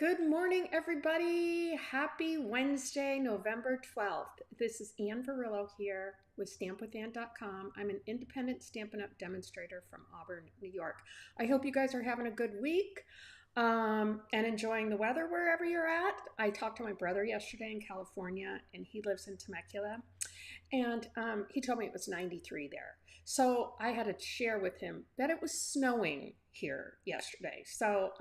Good morning, everybody. Happy Wednesday, November 12th. This is Ann Verillo here with stampwithann.com. I'm an independent Stampin' Up demonstrator from Auburn, New York. I hope you guys are having a good week and enjoying the weather wherever you're at. I talked to my brother yesterday in California, and he lives in Temecula, and he told me it was 93 there. So I had to share with him that it was snowing here yesterday. So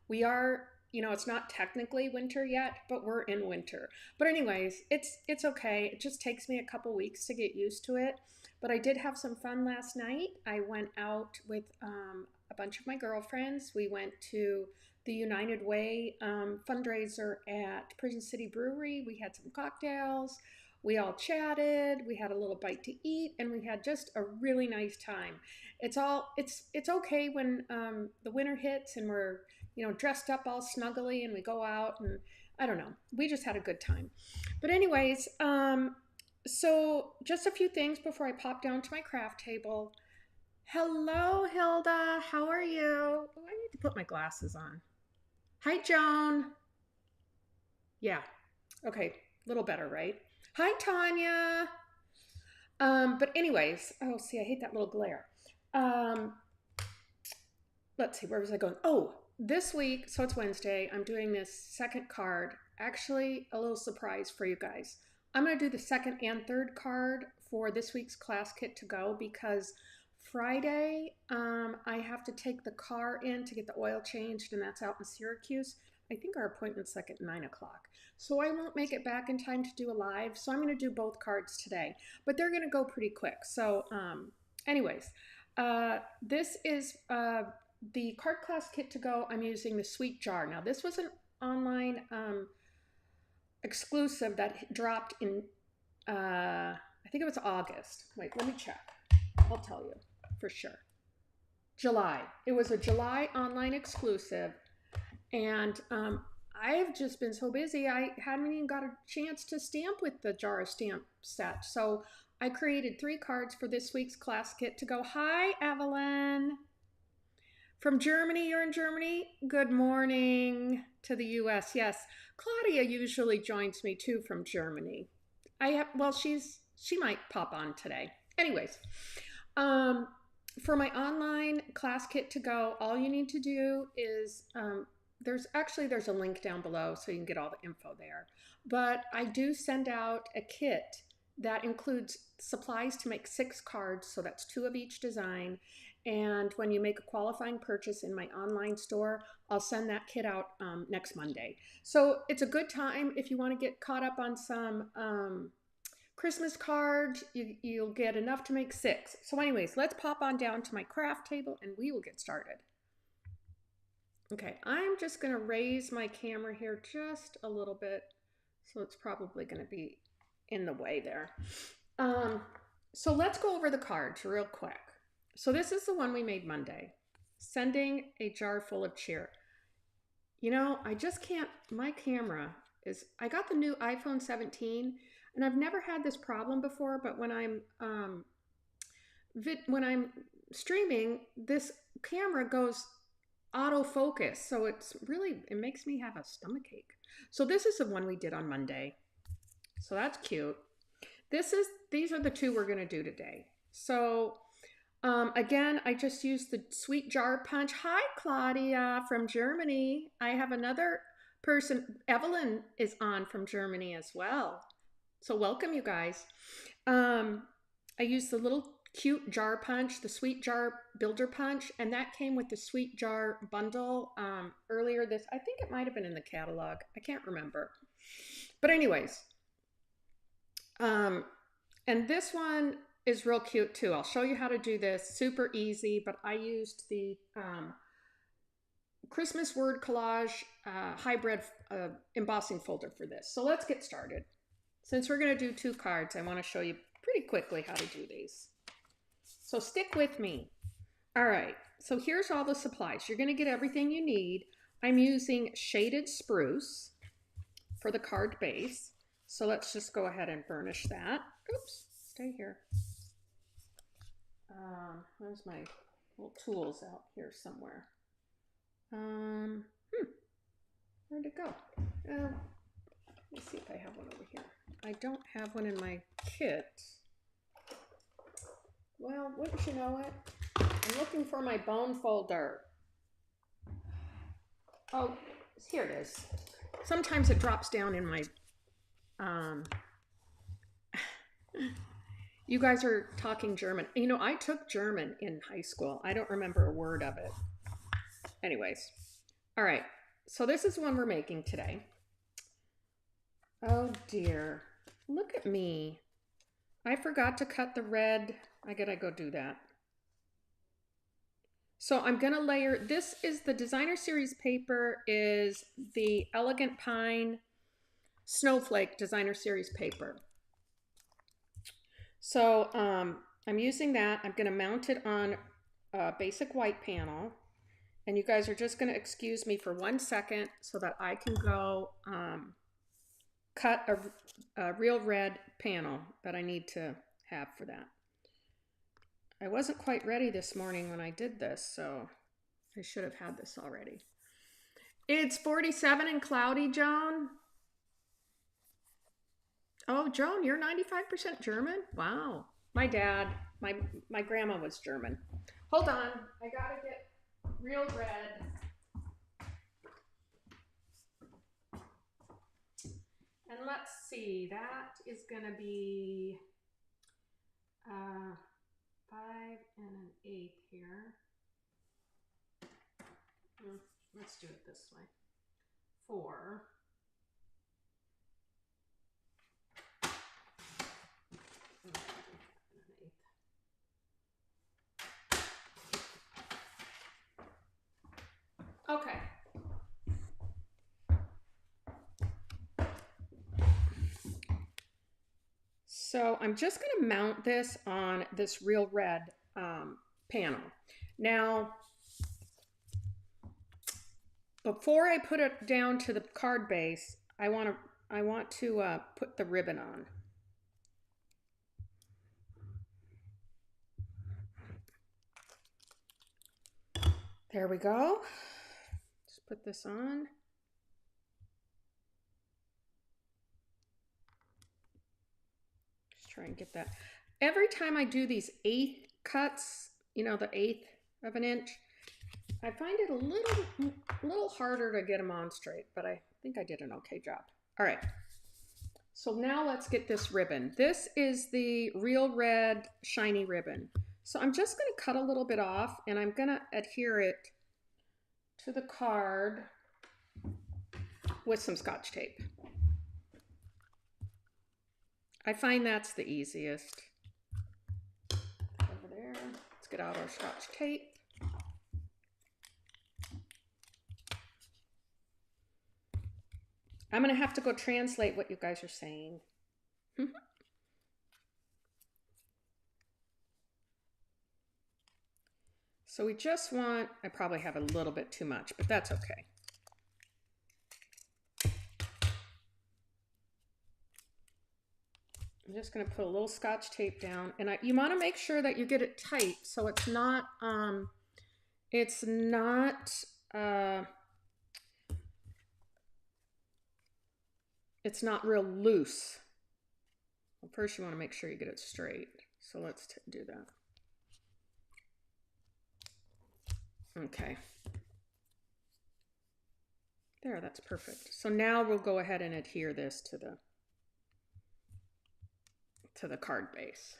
we are, it's not technically winter yet, but we're in winter. But anyways, it's okay. It just takes me a couple weeks to get used to it. But I did have some fun last night. I went out with a bunch of my girlfriends. We went to the United Way fundraiser at Prison City Brewery. We had some cocktails. We all chatted, we had a little bite to eat, and we had just a really nice time. It's okay when the winter hits and we're dressed up all snuggly and we go out, and I don't know, we just had a good time. But anyways, so just a few things before I pop down to my craft table. Hello, Hilda, how are you? Oh, I need to put my glasses on. Hi, Joan. Yeah, okay, a little better, right? Hi, Tanya. But anyways, oh, see, I hate that little glare. Let's see, where was I going? Oh, this week, so it's Wednesday, I'm doing this second card. Actually, a little surprise for you guys. I'm going to do the second and third card for this week's class kit to go because Friday, I have to take the car in to get the oil changed, and that's out in Syracuse. I think our appointment's like at 9 o'clock. So I won't make it back in time to do a live. So I'm going to do both cards today, but they're going to go pretty quick. So anyways, this is the card class kit to go. I'm using the Sweet Jar. Now this was an online exclusive that dropped in, I think it was August. Wait, let me check. I'll tell you for sure. July. It was a July online exclusive. And I've just been so busy, I hadn't even got a chance to stamp with the jar stamp set. So I created 3 cards for this week's class kit to go. Hi, Evelyn. From Germany, you're in Germany? Good morning to the US. Yes, Claudia usually joins me too from Germany. She might pop on today. Anyways, for my online class kit to go, all you need to do is there's a link down below so you can get all the info there. But I do send out a kit that includes supplies to make 6 cards, so that's 2 of each design. And when you make a qualifying purchase in my online store, I'll send that kit out next Monday. So it's a good time if you want to get caught up on some Christmas cards. You'll get enough to make 6. So anyways, let's pop on down to my craft table and we will get started. Okay, I'm just going to raise my camera here just a little bit, so it's probably going to be in the way there. So let's go over the cards real quick. So this is the one we made Monday, sending a jar full of cheer. I just can't, my camera is, I got the new iPhone 17, and I've never had this problem before, but when I'm streaming, this camera goes autofocus, so it makes me have a stomach ache. So this is the one we did on Monday, so that's cute. These are the 2 we're going to do today. So again, I just used the Sweet Jar Punch. Hi, Claudia from Germany. I have another person, Evelyn is on from Germany as well, so welcome, you guys. I used the little cute jar punch, the Sweet Jar Builder Punch, and that came with the Sweet Jar bundle earlier I think it might have been in the catalog. I can't remember. But anyways, and this one is real cute too. I'll show you how to do this. Super easy, but I used the Christmas word collage hybrid embossing folder for this. So let's get started. Since we're going to do 2 cards, I want to show you pretty quickly how to do these. So stick with me. All right, so here's all the supplies. You're going to get everything you need. I'm using shaded spruce for the card base. So let's just go ahead and burnish that. Oops, stay here. Where's my little tools out here somewhere? it go? Let me see if I have one over here. I don't have one in my kit. Well, wouldn't you know it? I'm looking for my bone folder. Oh, here it is. Sometimes it drops down in my, you guys are talking German. You know, I took German in high school. I don't remember a word of it. Anyways, all right. So this is one we're making today. Oh dear, look at me. I forgot to cut the red. I gotta go do that. So I'm gonna layer, this is the designer series paper, is the Elegant Pine Snowflake designer series paper. So I'm using that. I'm gonna mount it on a basic white panel. And you guys are just gonna excuse me for 1 second so that I can go cut a real red panel that I need to have for that. I wasn't quite ready this morning when I did this, so I should have had this already. It's 47 and cloudy, Joan. Oh, Joan, you're 95% German? Wow. My dad, my grandma was German. Hold on, I gotta get real red. And let's see, that is gonna be 5 1/8 here. Let's do it this way. 4. Okay. So I'm just going to mount this on this real red panel. Now, before I put it down to the card base, I want to put the ribbon on. There we go. Just put this on. Just try and get that. Every time I do these 1/8 cuts, you know, the 1/8 of an inch, I find it a little harder to get them on straight, but I think I did an okay job. All right. So now let's get this ribbon. This is the real red shiny ribbon. So I'm just going to cut a little bit off and I'm going to adhere it to the card with some Scotch tape. I find that's the easiest. Over there. Let's get out our Scotch tape. I'm going to have to go translate what you guys are saying. So we just want, I probably have a little bit too much, but that's okay. I'm just going to put a little Scotch tape down, and you want to make sure that you get it tight so it's not real loose. Well, first you want to make sure you get it straight. So let's do that. Okay. There, that's perfect. So now we'll go ahead and adhere this to the card base.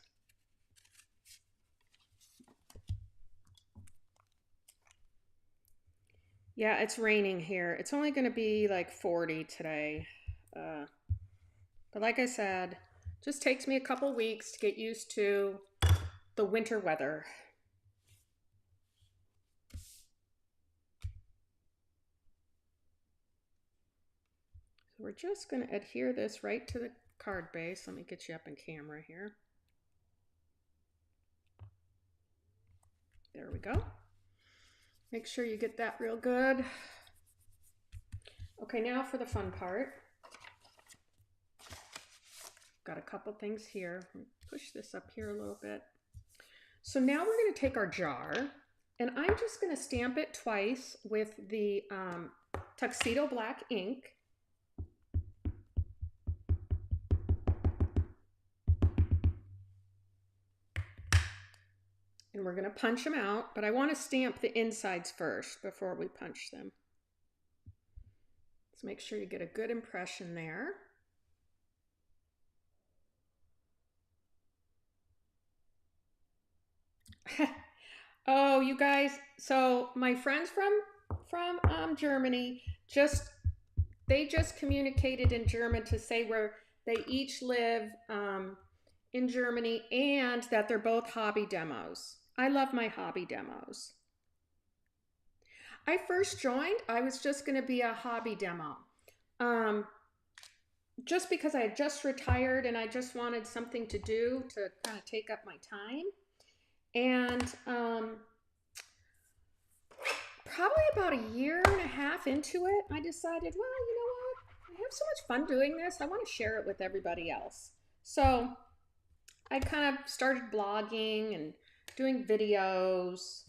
Yeah, it's raining here. It's only going to be like 40 today. But like I said, just takes me a couple weeks to get used to the winter weather. So we're just going to adhere this right to the card base. Let me get you up in camera here. There we go. Make sure you get that real good. Okay, now for the fun part. Got a couple things here. Push this up here a little bit. So now we're going to take our jar, and I'm just going to stamp it twice with the tuxedo black ink. And we're going to punch them out, but I want to stamp the insides first before we punch them. Let's make sure you get a good impression there. Oh, you guys, so my friends from Germany they just communicated in German to say where they each live in Germany and that they're both hobby demos. I love my hobby demos. I first joined, I was just going to be a hobby demo. Just because I had just retired and I just wanted something to do to kind of take up my time. And probably about a year and a half into it, I decided, well, you know what? I have so much fun doing this. I want to share it with everybody else. So I kind of started blogging and doing videos.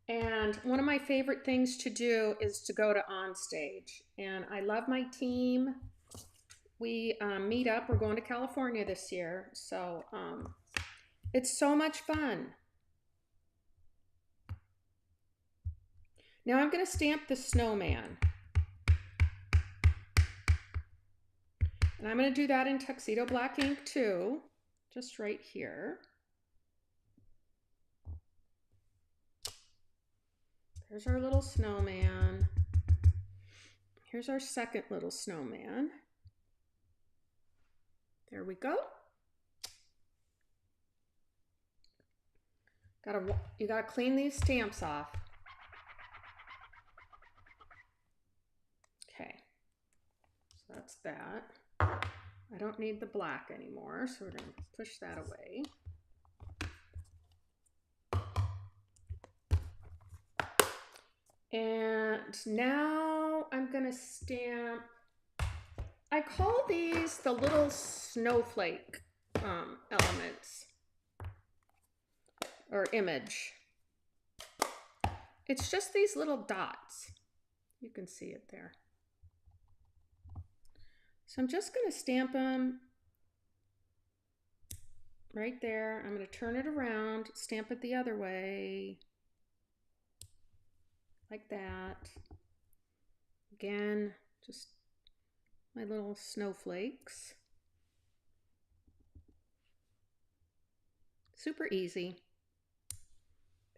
And one of my favorite things to do is to go to Onstage. And I love my team. We meet up. We're going to California this year. So it's so much fun. Now I'm going to stamp the snowman. And I'm going to do that in tuxedo black ink too, just right here. There's our little snowman. Here's our second little snowman. There we go. You gotta clean these stamps off. Okay, so that's that. I don't need the black anymore, so we're gonna push that away. And now I'm gonna stamp, I call these the little snowflake elements or image. It's just these little dots. You can see it there. So I'm just gonna stamp them right there. I'm gonna turn it around, stamp it the other way. Like that. Again, just my little snowflakes. Super easy.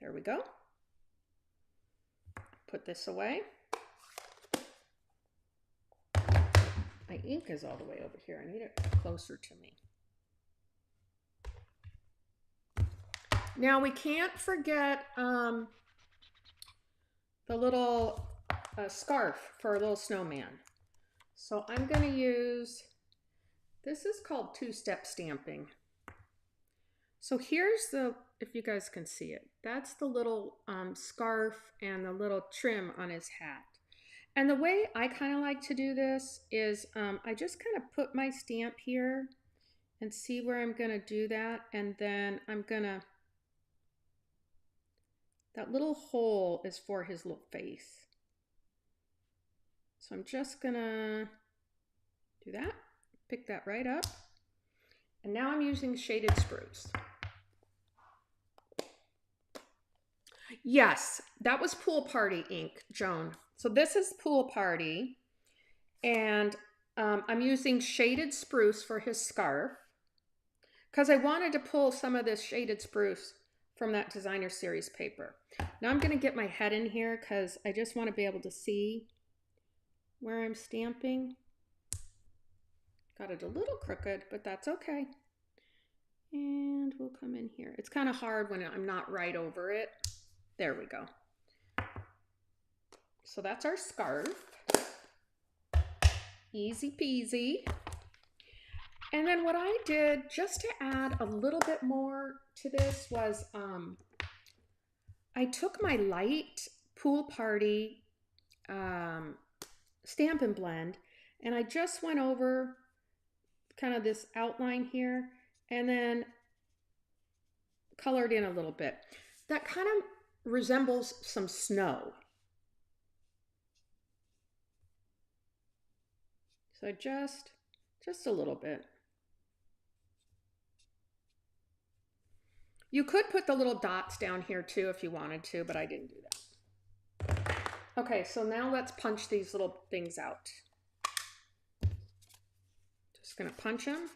There we go. Put this away. My ink is all the way over here. I need it closer to me. Now we can't forget the little scarf for a little snowman. So I'm going to use, this is called two-step stamping. So here's the, if you guys can see it, that's the little scarf and the little trim on his hat. And the way I kind of like to do this is I just kind of put my stamp here and see where I'm going to do that. And then I'm going to, that little hole is for his little face. So I'm just gonna do that, pick that right up. And now I'm using shaded spruce. Yes, that was Pool Party ink, Joan. So this is Pool Party. And I'm using shaded spruce for his scarf because I wanted to pull some of this shaded spruce from that designer series paper. Now I'm going to get my head in here because I just want to be able to see where I'm stamping. Got it a little crooked, but that's okay. And we'll come in here. It's kind of hard when I'm not right over it. There we go. So that's our scarf. Easy peasy. And then what I did just to add a little bit more to this was I took my light Pool Party Stampin' Blend and I just went over kind of this outline here and then colored in a little bit. That kind of resembles some snow. So just a little bit. You could put the little dots down here too if you wanted to, but I didn't do that. Okay, so now let's punch these little things out. Just gonna punch them.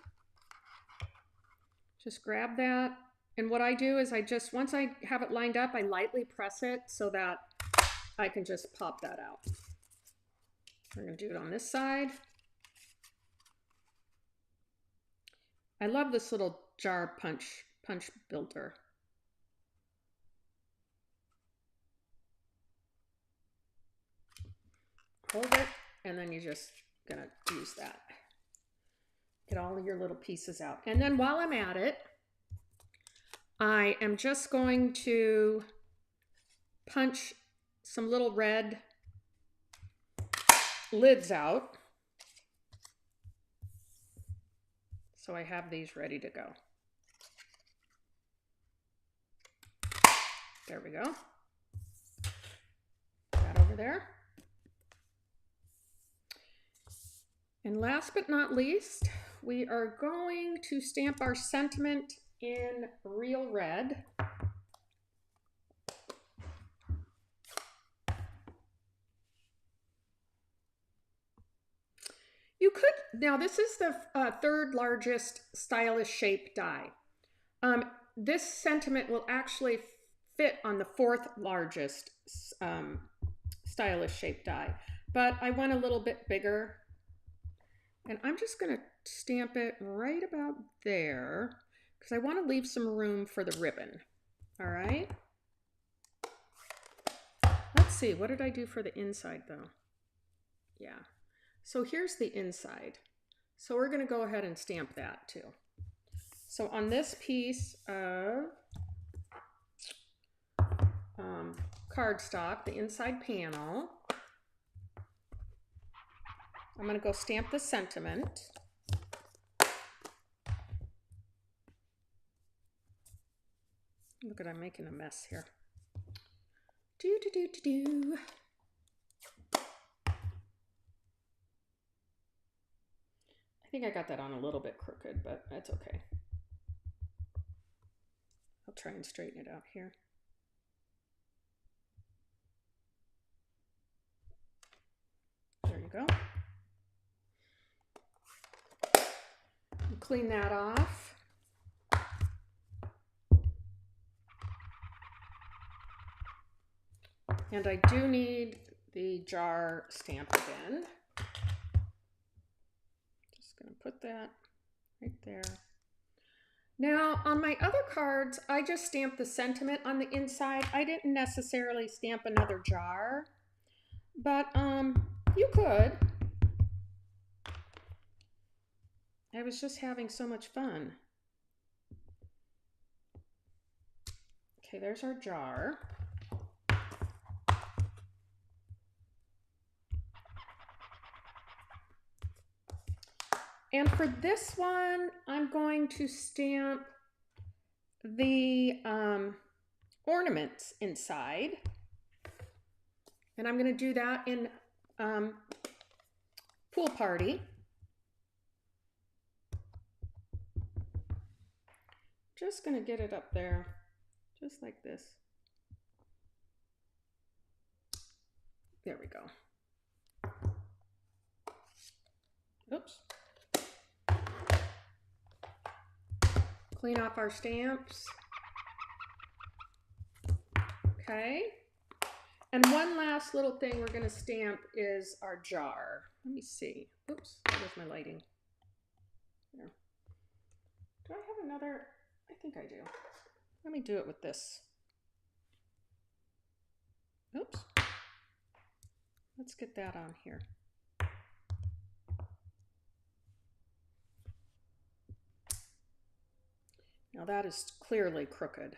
Just grab that. And what I do is once I have it lined up, I lightly press it so that I can just pop that out. We're gonna do it on this side. I love this little jar punch builder. Hold it, and then you're just gonna use that. Get all of your little pieces out. And then while I'm at it, I am just going to punch some little red lids out. So I have these ready to go. There we go. That over there. And last but not least, we are going to stamp our sentiment in real red. You could, now this is the third largest stylish shape die. This sentiment will actually fit on the fourth largest stylish shape die, but I went a little bit bigger. And I'm just going to stamp it right about there because I want to leave some room for the ribbon. All right. Let's see, what did I do for the inside though? Yeah. So here's the inside. So we're going to go ahead and stamp that too. So on this piece of cardstock, the inside panel, I'm going to go stamp the sentiment. Look at, I'm making a mess here. Do. I think I got that on a little bit crooked, but that's okay. I'll try and straighten it out here. There you go. Clean that off. And I do need the jar stamp again. Just gonna put that right there. Now on my other cards, I just stamped the sentiment on the inside. I didn't necessarily stamp another jar, but you could. I was just having so much fun. Okay, there's our jar. And for this one, I'm going to stamp the ornaments inside. And I'm going to do that in Pool Party. Just going to get it up there, just like this. There we go. Oops. Clean off our stamps. Okay. And one last little thing we're going to stamp is our jar. Let me see. Oops, there's my lighting. There. Do I have another? I think I do. Let me do it with this. Oops. Let's get that on here. Now that is clearly crooked.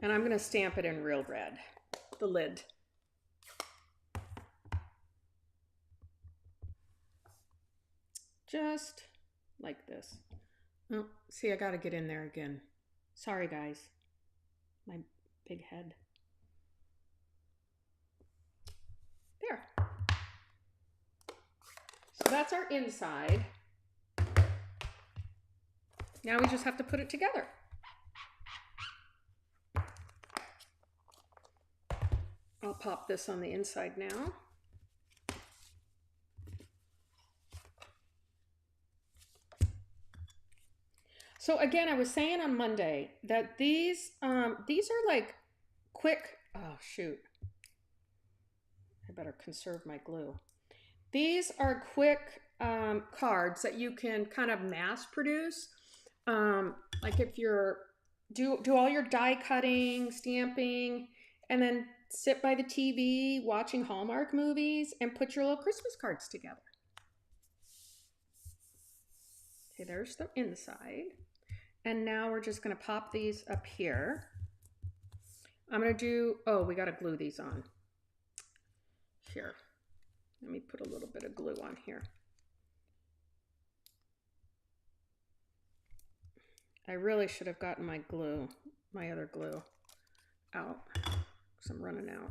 And I'm going to stamp it in real red, the lid. Just like this. Oh, see, I got to get in there again. Sorry, guys. My big head. that's our inside. Now we just have to put it together. I'll pop this on the inside now. So again, I was saying on Monday that these are like quick, oh shoot, I better conserve my glue. These are quick cards that you can kind of mass produce. Like if you're, do all your die cutting, stamping, and then sit by the TV watching Hallmark movies and put your little Christmas cards together. Okay, there's the inside. And now we're just going to pop these up here. I'm going to do, oh, we got to glue these on. Here. Let me put a little bit of glue on here. I really should have gotten my glue, my other glue out, because I'm running out.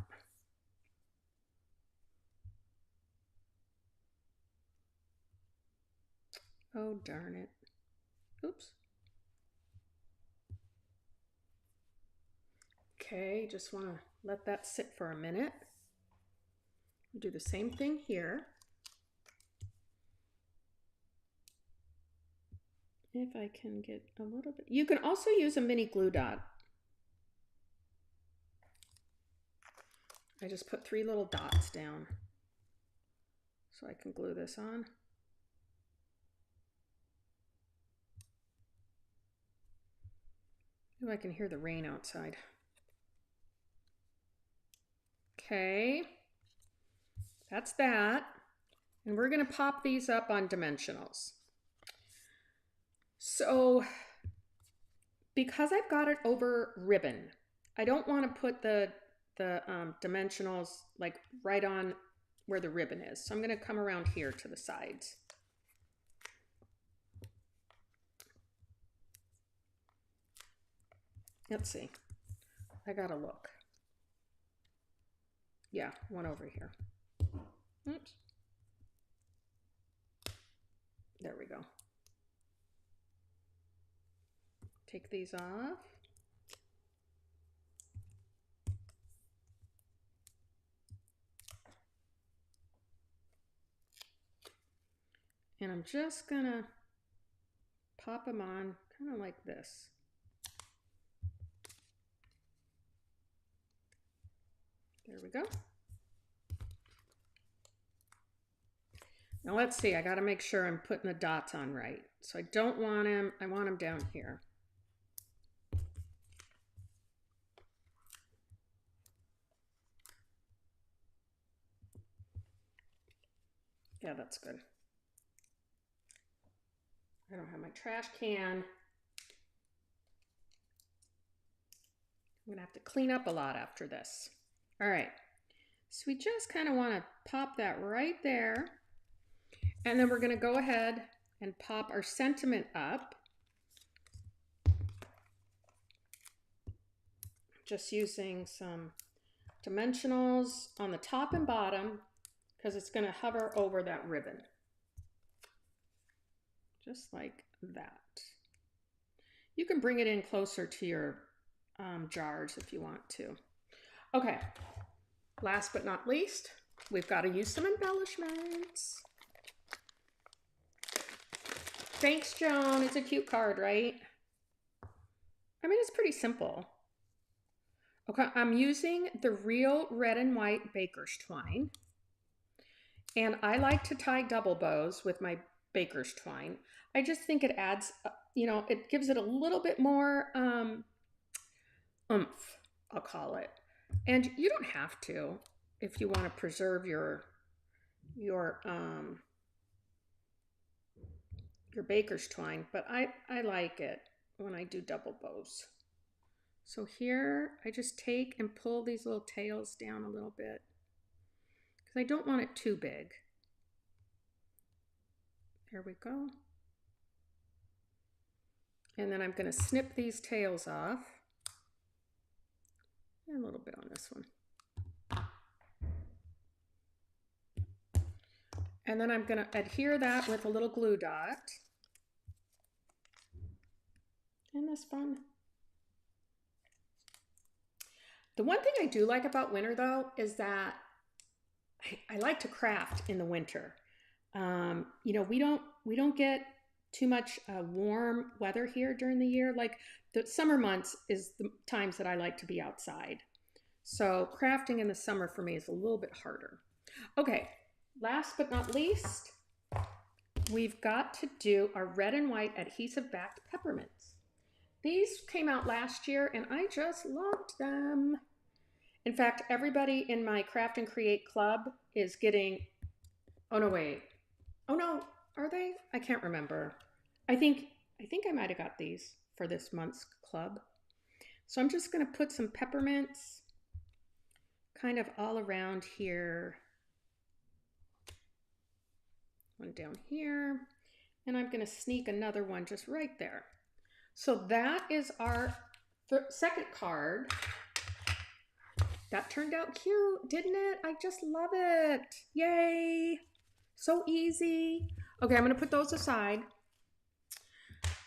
Oh, darn it. Oops. Okay, just want to let that sit for a minute. Do the same thing here. If I can get a little bit, you can also use a mini glue dot. I just put 3 little dots down so I can glue this on. Oh, I can hear the rain outside. Okay, that's that. And we're going to pop these up on dimensionals. So because I've got it over ribbon, I don't want to put the dimensionals like right on where the ribbon is. So I'm going to come around here to the sides. Let's see. I gotta look. Yeah, one over here. Oops. There we go. Take these off. And I'm just gonna pop them on kind of like this. There we go. Now let's see, I gotta make sure I'm putting the dots on right. So I don't want them, I want them down here. Yeah, that's good. I don't have my trash can. I'm gonna have to clean up a lot after this. All right, so we just kind of want to pop that right there. And then we're gonna go ahead and pop our sentiment up. Just using some dimensionals on the top and bottom because it's gonna hover over that ribbon. Just like that. You can bring it in closer to your jars if you want to. Okay, last but not least, we've got to use some embellishments. Thanks, Joan. It's a cute card, right? I mean, it's pretty simple. Okay, I'm using the real red and white baker's twine. And I like to tie double bows with my baker's twine. I just think it adds, you know, it gives it a little bit more oomph, I'll call it. And you don't have to if you want to preserve your baker's twine, but I like it when I do double bows. So here I just take and pull these little tails down a little bit because I don't want it too big. There we go. And then I'm going to snip these tails off. And a little bit on this one. And then I'm going to adhere that with a little glue dot. Isn't this fun? The one thing I do like about winter though is that I like to craft in the winter. You know, we don't get too much warm weather here during the year. Like the summer months is the times that I like to be outside. So crafting in the summer for me is a little bit harder. Okay, last but not least, we've got to do our red and white adhesive backed peppermints. These came out last year and I just loved them. In fact, everybody in my Craft and Create club is getting, oh no, wait. Oh no, are they? I can't remember. I think I might have got these for this month's club. So I'm just going to put some peppermints kind of all around here. One down here. And I'm going to sneak another one just right there. So that is our second card. That turned out cute, didn't it? I just love it. Yay. So easy. Okay, I'm going to put those aside.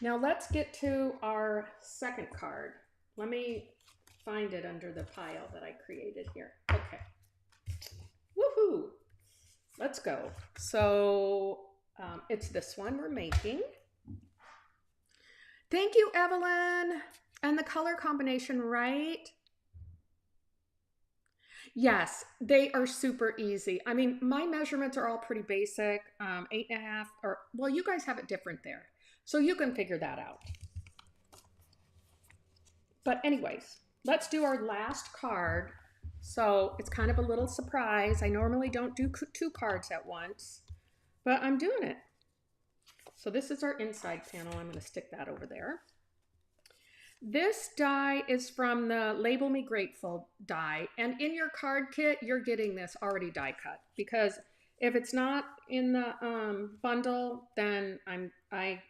Now let's get to our second card. Let me find it under the pile that I created here. Okay. Woohoo. Let's go. So it's this one we're making. Thank you, Evelyn. And the color combination, right? Yes, they are super easy. I mean, my measurements are all pretty basic, 8.5, or, well, you guys have it different there. So you can figure that out. But anyways, let's do our last card. So it's kind of a little surprise. I normally don't do 2 cards at once, but I'm doing it. So this is our inside panel. I'm going to stick that over there. This die is from the Label Me Grateful die, and in your card kit, you're getting this already die cut, because if it's not in the bundle, then I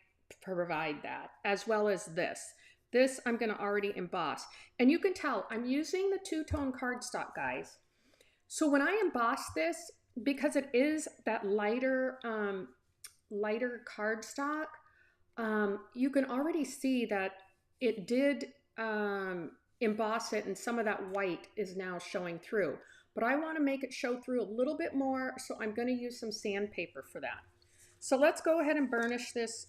provide that, as well as this. This I'm going to already emboss, and you can tell I'm using the two-tone cardstock, guys. So when I emboss this, because it is that lighter cardstock, you can already see that it did emboss it, and some of that white is now showing through. But I want to make it show through a little bit more, so I'm going to use some sandpaper for that. So let's go ahead and burnish this,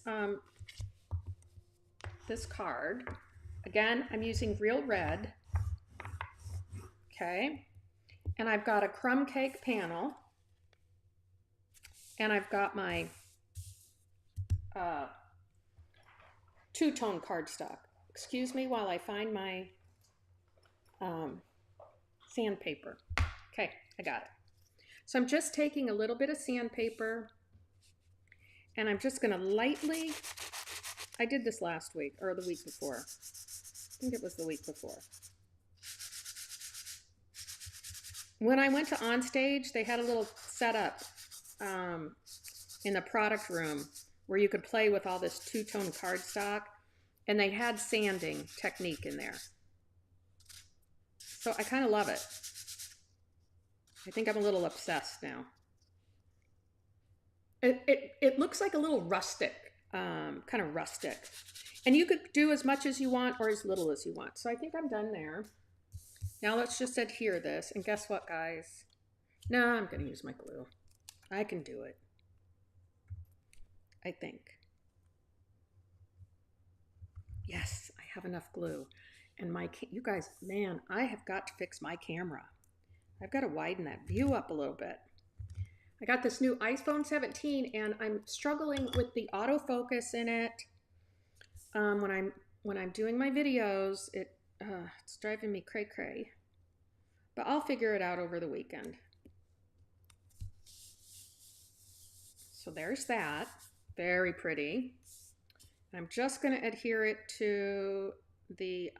this card. Again, I'm using Real Red. Okay. And I've got a crumb cake panel. And I've got my two-tone cardstock. Excuse me while I find my sandpaper. Okay, I got it. So I'm just taking a little bit of sandpaper, and I'm just going to lightly, I did this last week, or the week before. I think it was the week before. When I went to Onstage, they had a little setup in the product room where you could play with all this two-tone cardstock. And they had sanding technique in there. So I kind of love it. I think I'm a little obsessed now. It looks like a little rustic, kind of rustic. And you could do as much as you want or as little as you want. So I think I'm done there. Now let's just adhere this. And guess what, guys? No, I'm going to use my glue. I can do it. I think. Yes, I have enough glue. And you guys, man, I have got to fix my camera. I've got to widen that view up a little bit. I got this new iPhone 17 and I'm struggling with the autofocus in it. When I'm doing my videos, it's driving me cray-cray. But I'll figure it out over the weekend. So there's that. Very pretty. I'm just going to adhere it to the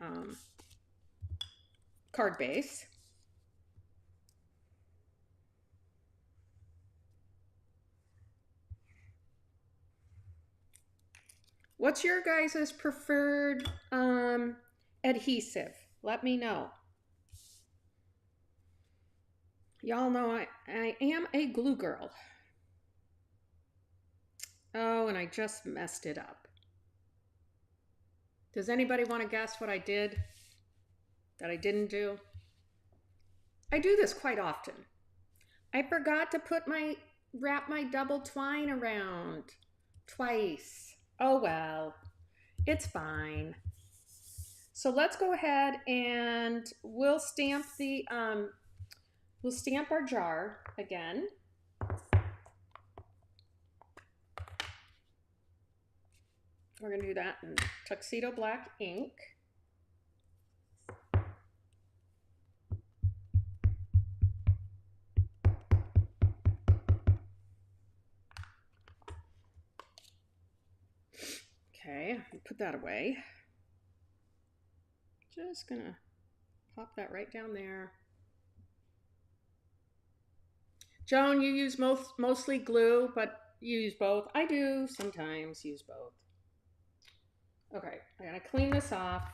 card base. What's your guys' preferred adhesive? Let me know. Y'all know I am a glue girl. Oh, and I just messed it up. Does anybody want to guess what I did that I didn't do? I do this quite often. I forgot to wrap my double twine around twice. Oh well, it's fine. So let's go ahead and we'll stamp our jar again. We're going to do that in tuxedo black ink. Okay, put that away. Just going to pop that right down there. Joan, you use mostly glue, but you use both. I do sometimes use both. Okay, I'm going to clean this off.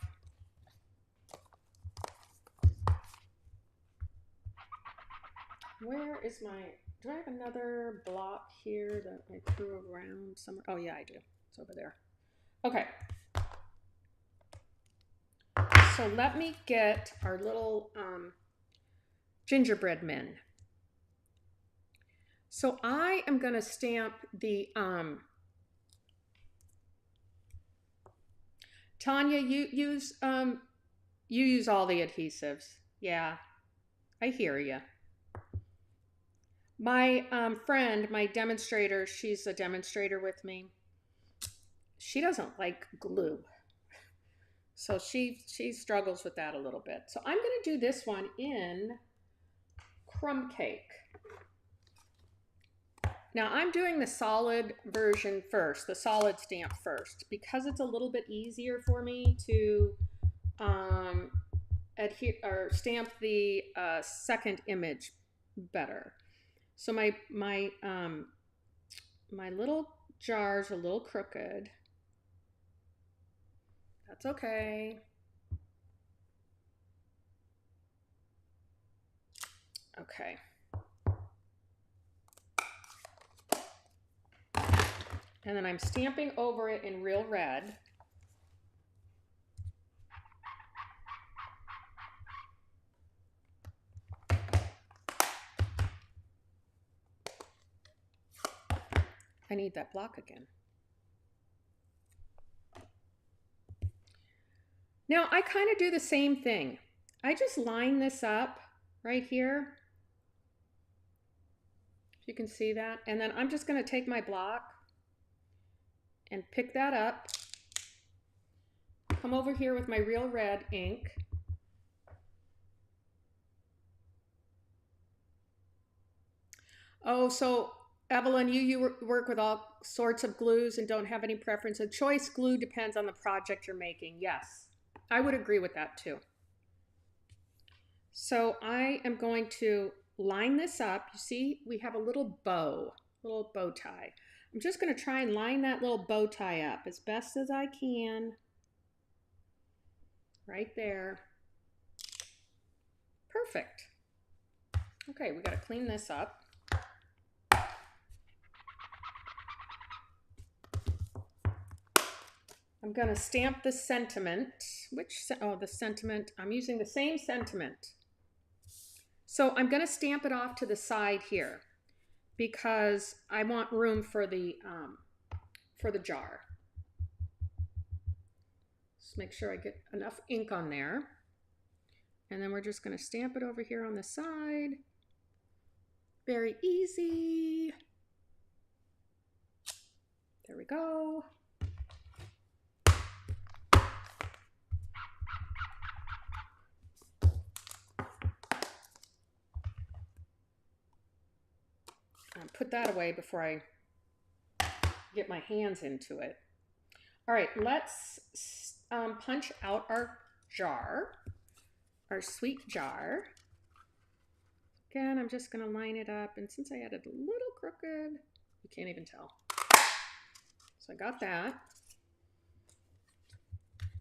Where is do I have another block here that I threw around somewhere? Oh yeah, I do. It's over there. Okay. So let me get our little gingerbread men. So I am going to stamp the, Tanya, you use all the adhesives. Yeah, I hear you. My friend, my demonstrator, she's a demonstrator with me. She doesn't like glue. So she struggles with that a little bit. So I'm going to do this one in crumb cake. Now I'm doing the solid version first, the solid stamp first, because it's a little bit easier for me to adhere or stamp the second image better. So my little jar's a little crooked. That's okay. Okay. And then I'm stamping over it in real red. I need that block again. Now I kind of do the same thing. I just line this up right here. If you can see that. And then I'm just going to take my block and pick that up. Come over here with my real red ink. Oh, so Evelyn, you work with all sorts of glues and don't have any preference. A choice glue depends on the project you're making. Yes, I would agree with that too. So I am going to line this up. You see, we have a little bow tie. I'm just going to try and line that little bow tie up as best as I can. Right there. Perfect. Okay, we got to clean this up. I'm going to stamp the sentiment. The sentiment. I'm using the same sentiment. So I'm going to stamp it off to the side here because I want room for the jar. Just make sure I get enough ink on there. And then we're just going to stamp it over here on the side. Very easy. There we go. Put that away before I get my hands into it. All right, let's punch out our jar, our sweet jar. Again, I'm just going to line it up, and since I had it a little crooked, you can't even tell. So I got that.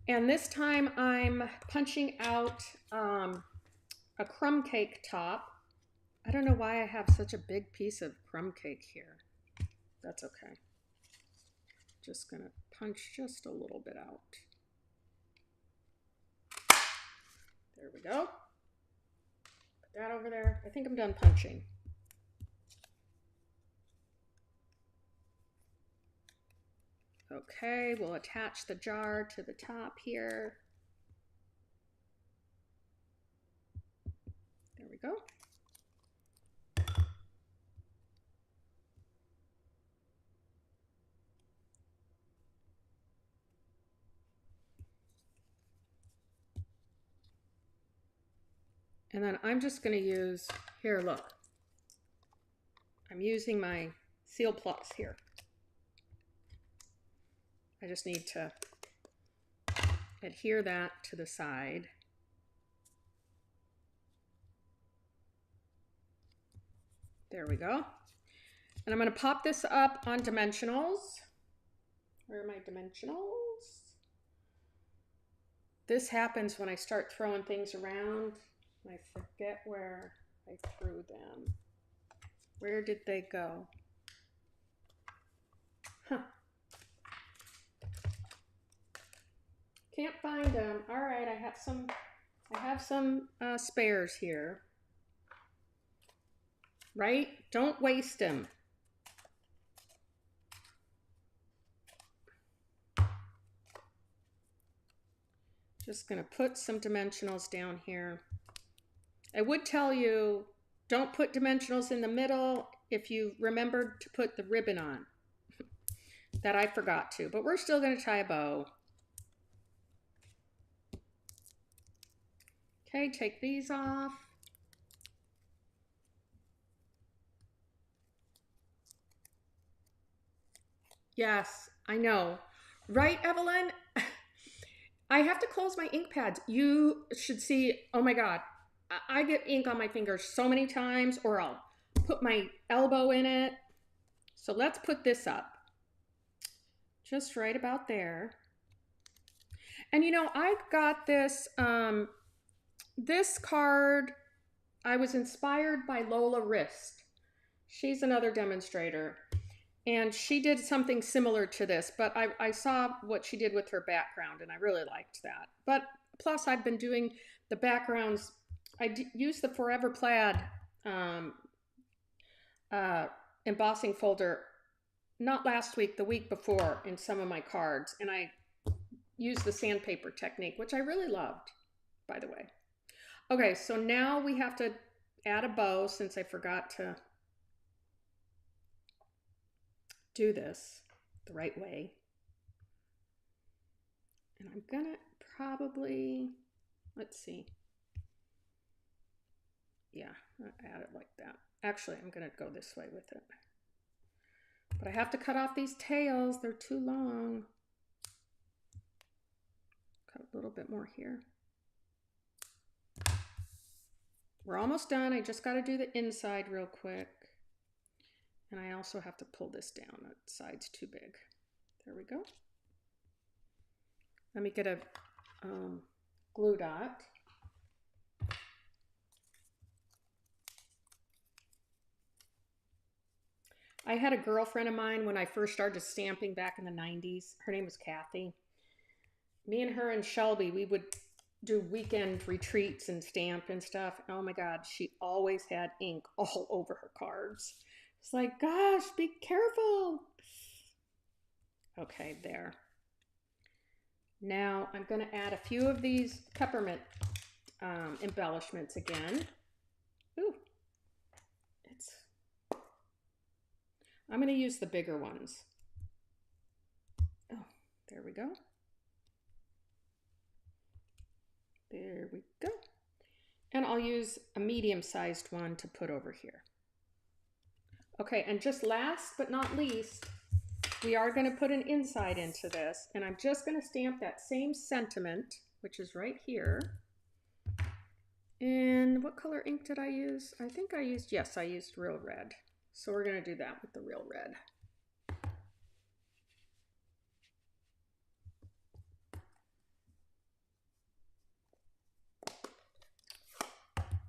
And this time I'm punching out a crumb cake top. I don't know why I have such a big piece of crumb cake here. That's okay. Just gonna punch just a little bit out. There we go. Put that over there. I think I'm done punching. Okay, we'll attach the jar to the top here. There we go. And then I'm just going to use, here, look. I'm using my Seal Plus here. I just need to adhere that to the side. There we go. And I'm going to pop this up on dimensionals. Where are my dimensionals? This happens when I start throwing things around. I forget where I threw them. Where did they go? Huh. Can't find them. All right, I have some spares here. Right? Don't waste them. Just gonna put some dimensionals down here. I would tell you, don't put dimensionals in the middle if you remembered to put the ribbon on. That I forgot to, but we're still gonna tie a bow. Okay, take these off. Yes, I know. Right, Evelyn? I have to close my ink pads. You should see, oh my God. I get ink on my fingers so many times, or I'll put my elbow in it. So let's put this up. Just right about there. And you know, I got this, this card, I was inspired by Lola Wrist. She's another demonstrator. And she did something similar to this, but I saw what she did with her background, and I really liked that. But plus, I've been doing the backgrounds. I used the Forever Plaid embossing folder, not last week, the week before, in some of my cards. And I used the sandpaper technique, which I really loved, by the way. Okay, so now we have to add a bow, since I forgot to do this the right way. And I'm gonna probably, let's see. Yeah, add it like that. Actually, I'm gonna go this way with it. But I have to cut off these tails, they're too long. Cut a little bit more here. We're almost done. I just gotta do the inside real quick. And I also have to pull this down. That side's too big. There we go. Let me get a glue dot. I had a girlfriend of mine when I first started stamping back in the 90s. Her name was Kathy. Me and her and Shelby, we would do weekend retreats and stamp and stuff. Oh my God, she always had ink all over her cards. It's like, gosh, be careful. Okay, there. Now I'm going to add a few of these peppermint embellishments again. Ooh, I'm going to use the bigger ones. Oh, there we go. There we go. And I'll use a medium-sized one to put over here. Okay, and just last but not least, we are going to put an inside into this, and I'm just going to stamp that same sentiment, which is right here. And what color ink did I use? I think I used, yes, I used Real Red. So we're going to do that with the Real Red.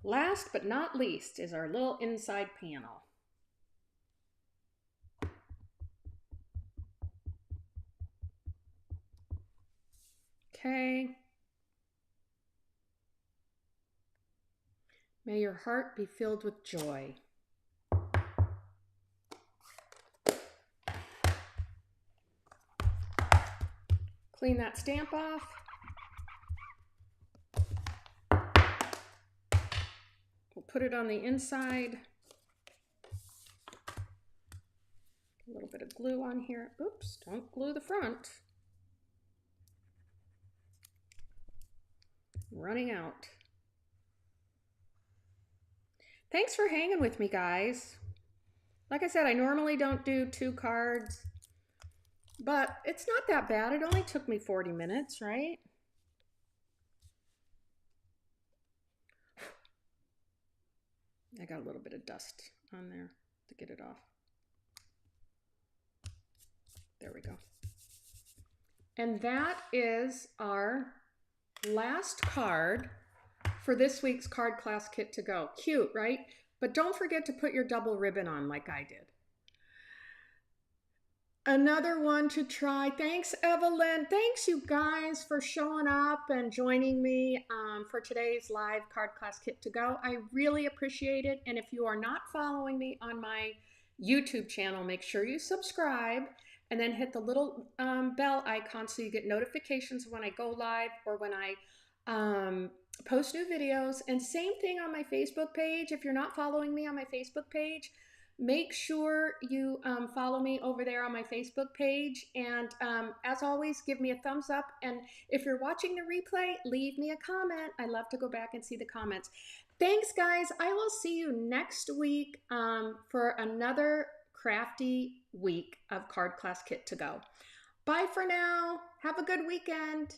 Last but not least is our little inside panel. okay. May your heart be filled with joy. Clean that stamp off. We'll put it on the inside. A little bit of glue on here. Oops, don't glue the front. Running out. Thanks for hanging with me, guys. Like I said, I normally don't do 2 cards, but it's not that bad. It only took me 40 minutes, right? I got a little bit of dust on there to get it off. There we go. And that is our last card for this week's card class kit to go. Cute, right? But don't forget to put your double ribbon on like I did. Another one to try. Thanks, Evelyn. Thanks, you guys, for showing up and joining me for today's live card class kit to go. I really appreciate it. And if you are not following me on my YouTube channel, make sure you subscribe and then hit the little bell icon so you get notifications when I go live or when I post new videos. And same thing on my Facebook page. If you're not following me on my Facebook page, make sure you follow me over there on my Facebook page. And as always, give me a thumbs up. And if you're watching the replay, leave me a comment. I love to go back and see the comments. Thanks, guys. I will see you next week for another crafty week of card class kit to go. Bye for now. Have a good weekend.